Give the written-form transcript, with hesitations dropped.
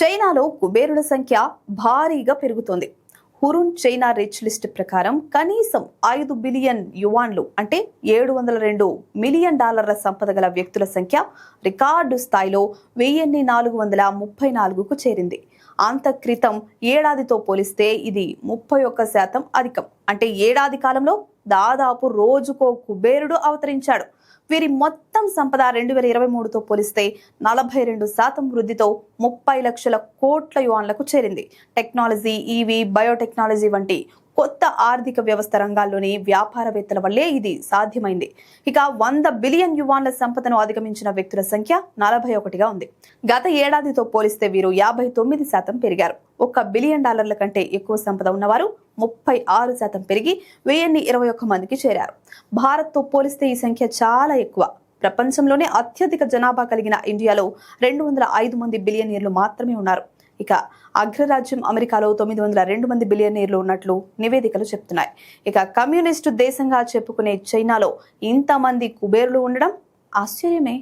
చైనాలో కుబేరుల సంఖ్య భారీగా పెరుగుతోంది. హురున్ చైనా రిచ్ లిస్ట్ ప్రకారం కనీసం 5 బిలియన్ యువాన్లు అంటే $702 మిలియన్ సంపద గల వ్యక్తుల సంఖ్య రికార్డు స్థాయిలో 1434కు చేరింది. అంత క్రితం ఏడాదితో పోలిస్తే ఇది 31% అధికం. అంటే ఏడాది కాలంలో దాదాపు రోజుకో కుబేరుడు అవతరించాడు. వీరి మొత్తం సంపద 2023తో పోలిస్తే 42% వృద్ధితో 30 లక్షల కోట్ల యువాన్లకు చేరింది. టెక్నాలజీ, ఈవీ, బయోటెక్నాలజీ వంటి కొత్త ఆర్థిక వ్యవస్థ రంగాల్లోని వ్యాపారవేత్తల వల్లే ఇది సాధ్యమైంది. ఇక 100 బిలియన్ యువాన్ల సంపదను అధిగమించిన వ్యక్తుల సంఖ్య 41గా ఉంది. గత ఏడాదితో పోలిస్తే వీరు 59% పెరిగారు. $1 బిలియన్ కంటే ఎక్కువ సంపద ఉన్నవారు 36% పెరిగి 1021 మందికి చేరారు. భారత్తో పోలిస్తే ఈ సంఖ్య చాలా ఎక్కువ. ప్రపంచంలోనే అత్యధిక జనాభా కలిగిన ఇండియాలో 205 మంది బిలియనీర్లు మాత్రమే ఉన్నారు. ఇక అగ్రరాజ్యం అమెరికాలో 902 మంది బిలియనీర్లు ఉన్నట్లు నివేదికలు చెప్తున్నాయి. ఇక కమ్యూనిస్టు దేశంగా చెప్పుకునే చైనాలో ఇంతమంది కుబేరులు ఉండడం ఆశ్చర్యమే.